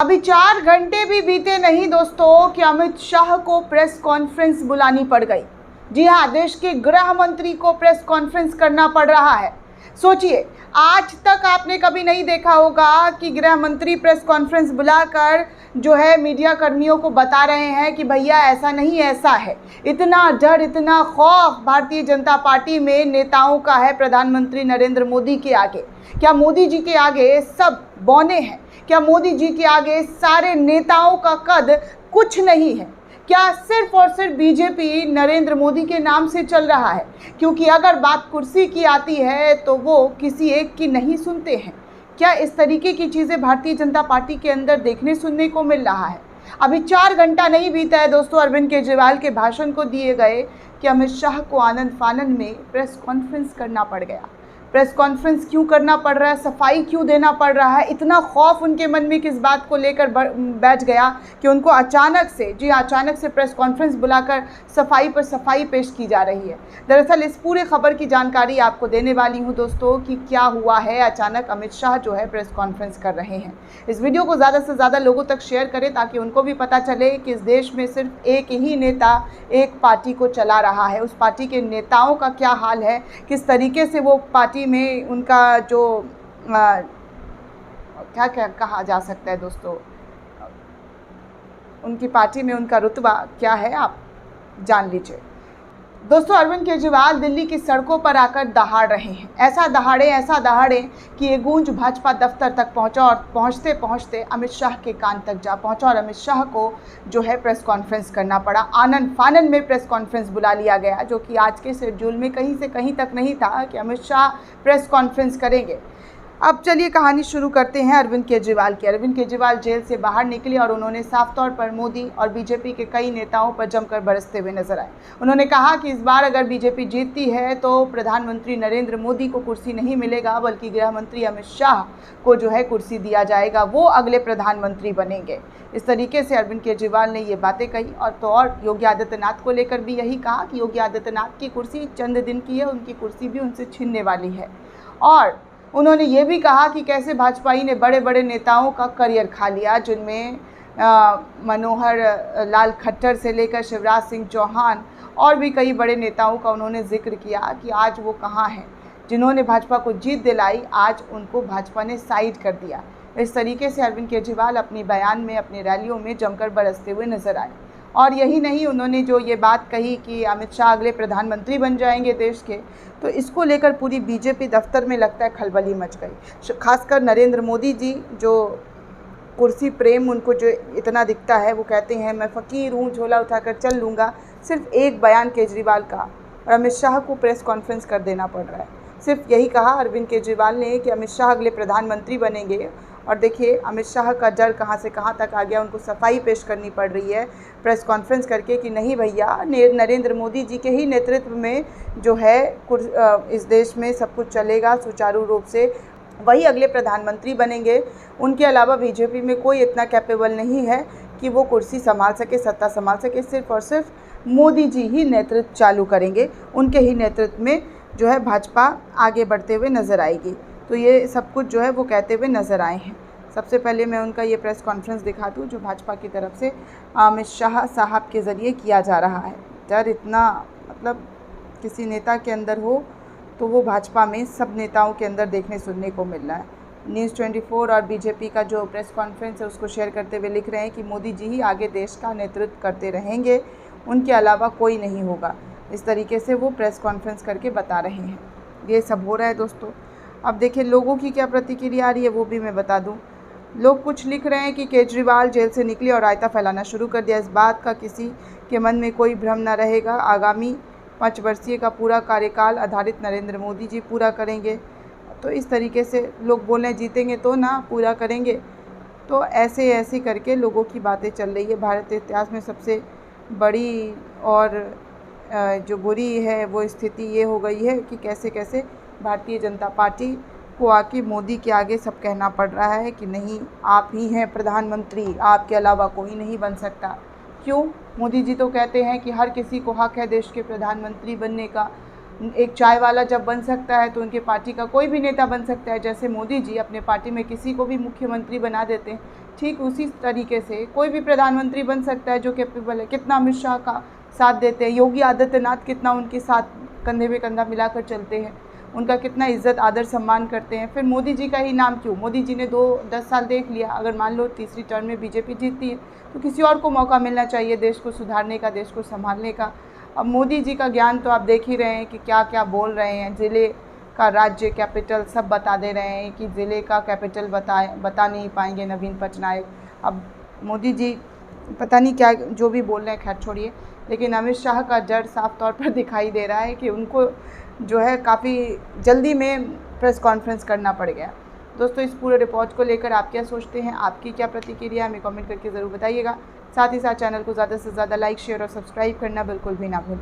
अभी 4 घंटे भी बीते नहीं दोस्तों कि अमित शाह को प्रेस कॉन्फ्रेंस बुलानी पड़ गई। जी हाँ, देश के गृह मंत्री को प्रेस कॉन्फ्रेंस करना पड़ रहा है। सोचिए, आज तक आपने कभी नहीं देखा होगा कि गृह मंत्री प्रेस कॉन्फ्रेंस बुलाकर जो है मीडिया कर्मियों को बता रहे हैं कि भैया ऐसा नहीं ऐसा है। इतना डर, इतना खौफ भारतीय जनता पार्टी में नेताओं का है प्रधानमंत्री नरेंद्र मोदी के आगे। क्या मोदी जी के आगे सब बौने हैं? क्या मोदी जी के आगे सारे नेताओं का कद कुछ नहीं है? क्या सिर्फ और सिर्फ बीजेपी नरेंद्र मोदी के नाम से चल रहा है? क्योंकि अगर बात कुर्सी की आती है तो वो किसी एक की नहीं सुनते हैं। क्या इस तरीके की चीज़ें भारतीय जनता पार्टी के अंदर देखने सुनने को मिल रहा है? अभी 4 घंटा नहीं बीता है दोस्तों अरविंद केजरीवाल के भाषण को दिए गए कि अमित शाह को आनन फानन में प्रेस कॉन्फ्रेंस करना पड़ गया। प्रेस कॉन्फ्रेंस क्यों करना पड़ रहा है? सफाई क्यों देना पड़ रहा है? इतना खौफ उनके मन में किस बात को लेकर बैठ गया कि उनको अचानक से प्रेस कॉन्फ्रेंस बुलाकर सफाई पर सफाई पेश की जा रही है। दरअसल इस पूरे खबर की जानकारी आपको देने वाली हूं दोस्तों कि क्या हुआ है, अचानक अमित शाह जो है प्रेस कॉन्फ्रेंस कर रहे हैं। इस वीडियो को ज़्यादा से ज़्यादा लोगों तक शेयर करें ताकि उनको भी पता चले कि इस देश में सिर्फ एक ही नेता एक पार्टी को चला रहा है। उस पार्टी के नेताओं का क्या हाल है, किस तरीके से वो पार्टी में उनका जो क्या कहा जा सकता है दोस्तों, उनकी पार्टी में उनका रुतबा क्या है, आप जान लीजिए। दोस्तों, अरविंद केजरीवाल दिल्ली की सड़कों पर आकर दहाड़ रहे हैं। ऐसा दहाड़े कि ये गूंज भाजपा दफ्तर तक पहुंचा और पहुंचते पहुंचते अमित शाह के कान तक जा पहुंचा और अमित शाह को जो है प्रेस कॉन्फ्रेंस करना पड़ा। आनन फानन में प्रेस कॉन्फ्रेंस बुला लिया गया, जो कि आज के शेड्यूल में कहीं से कहीं तक नहीं था कि अमित शाह प्रेस कॉन्फ्रेंस करेंगे। अब चलिए कहानी शुरू करते हैं अरविंद केजरीवाल की। अरविंद केजरीवाल जेल से बाहर निकले और उन्होंने साफ तौर पर मोदी और बीजेपी के कई नेताओं पर जमकर बरसते हुए नजर आए। उन्होंने कहा कि इस बार अगर बीजेपी जीतती है तो प्रधानमंत्री नरेंद्र मोदी को कुर्सी नहीं मिलेगा, बल्कि गृह मंत्री अमित शाह को जो है कुर्सी दिया जाएगा, वो अगले प्रधानमंत्री बनेंगे। इस तरीके से अरविंद केजरीवाल ने ये बातें कही। और योगी आदित्यनाथ को लेकर भी यही कहा कि योगी आदित्यनाथ की कुर्सी चंद दिन की है, उनकी कुर्सी भी उनसे छीनने वाली है। और उन्होंने ये भी कहा कि कैसे भाजपाई ने बड़े बड़े नेताओं का करियर खा लिया, जिनमें मनोहर लाल खट्टर से लेकर शिवराज सिंह चौहान और भी कई बड़े नेताओं का उन्होंने जिक्र किया कि आज वो कहाँ हैं, जिन्होंने भाजपा को जीत दिलाई, आज उनको भाजपा ने साइड कर दिया। इस तरीके से अरविंद केजरीवाल अपनी बयान में, अपनी रैलियों में जमकर बरसते हुए नजर आए। और यही नहीं, उन्होंने जो ये बात कही कि अमित शाह अगले प्रधानमंत्री बन जाएंगे देश के, तो इसको लेकर पूरी बीजेपी दफ्तर में लगता है खलबली मच गई। खासकर नरेंद्र मोदी जी, जो कुर्सी प्रेम उनको जो इतना दिखता है, वो कहते हैं मैं फ़कीर हूँ, झोला उठाकर चल लूँगा। सिर्फ एक बयान केजरीवाल का और अमित शाह को प्रेस कॉन्फ्रेंस कर देना पड़ रहा है। सिर्फ यही कहा अरविंद केजरीवाल ने कि अमित शाह अगले प्रधानमंत्री बनेंगे। और देखिए अमित शाह का डर कहाँ से कहाँ तक आ गया, उनको सफाई पेश करनी पड़ रही है प्रेस कॉन्फ्रेंस करके कि नहीं भैया, नरेंद्र मोदी जी के ही नेतृत्व में जो है इस देश में सब कुछ चलेगा सुचारू रूप से, वही अगले प्रधानमंत्री बनेंगे। उनके अलावा बीजेपी में कोई इतना कैपेबल नहीं है कि वो कुर्सी संभाल सके, सत्ता संभाल सके। सिर्फ और सिर्फ मोदी जी ही नेतृत्व चालू करेंगे, उनके ही नेतृत्व में जो है भाजपा आगे बढ़ते हुए नज़र आएगी। तो ये सब कुछ जो है वो कहते हुए नज़र आए हैं। सबसे पहले मैं उनका ये प्रेस कॉन्फ्रेंस दिखा दूँ जो भाजपा की तरफ से अमित शाह साहब के ज़रिए किया जा रहा है। डर इतना, मतलब किसी नेता के अंदर हो तो वो भाजपा में सब नेताओं के अंदर देखने सुनने को मिल रहा है। न्यूज़ 24 और बीजेपी का जो प्रेस कॉन्फ्रेंस है उसको शेयर करते हुए लिख रहे हैं कि मोदी जी ही आगे देश का नेतृत्व करते रहेंगे, उनके अलावा कोई नहीं होगा। इस तरीके से वो प्रेस कॉन्फ्रेंस करके बता रहे हैं। ये सब हो रहा है दोस्तों। अब देखिए लोगों की क्या प्रतिक्रिया आ रही है वो भी मैं बता दूं। लोग कुछ लिख रहे हैं कि केजरीवाल जेल से निकले और रायता फैलाना शुरू कर दिया। इस बात का किसी के मन में कोई भ्रम न रहेगा। आगामी 5 वर्षीय का पूरा कार्यकाल आधारित नरेंद्र मोदी जी पूरा करेंगे। तो इस तरीके से लोग बोले जीतेंगे तो ना पूरा करेंगे। तो ऐसे करके लोगों की बातें चल रही है। भारत इतिहास में सबसे बड़ी और जो बुरी है वो स्थिति ये हो गई है कि कैसे कैसे भारतीय जनता पार्टी को आके मोदी के आगे सब कहना पड़ रहा है कि नहीं, आप ही हैं प्रधानमंत्री, आपके अलावा कोई नहीं बन सकता। क्यों? मोदी जी तो कहते हैं कि हर किसी को हक है देश के प्रधानमंत्री बनने का। एक चाय वाला जब बन सकता है तो उनके पार्टी का कोई भी नेता बन सकता है। जैसे मोदी जी अपने पार्टी में किसी को भी मुख्यमंत्री बना देते हैं, ठीक उसी तरीके से कोई भी प्रधानमंत्री बन सकता है जो कैपेबल है। कितना अमित शाह का साथ देते हैं, योगी आदित्यनाथ कितना उनके साथ कंधे में कंधा मिलाकर चलते हैं, उनका कितना इज्जत आदर सम्मान करते हैं। फिर मोदी जी का ही नाम क्यों? मोदी जी ने 10 साल देख लिया, अगर मान लो तीसरी टर्म में बीजेपी जीतती है तो किसी और को मौका मिलना चाहिए देश को सुधारने का, देश को संभालने का। अब मोदी जी का ज्ञान तो आप देख ही रहे हैं कि क्या क्या बोल रहे हैं। ज़िले का राज्य कैपिटल सब बता दे रहे हैं कि ज़िले का कैपिटल बता नहीं पाएंगे नवीन पटनायक। अब मोदी जी पता नहीं क्या जो भी बोल रहे हैं, खैर छोड़िए। लेकिन अमित शाह का डर साफ तौर पर दिखाई दे रहा है कि उनको जो है काफ़ी जल्दी में प्रेस कॉन्फ्रेंस करना पड़ गया। दोस्तों, इस पूरे रिपोर्ट को लेकर आप क्या सोचते हैं, आपकी क्या प्रतिक्रिया हमें कमेंट करके ज़रूर बताइएगा। साथ ही साथ चैनल को ज़्यादा से ज़्यादा लाइक, शेयर और सब्सक्राइब करना बिल्कुल भी ना भूलें।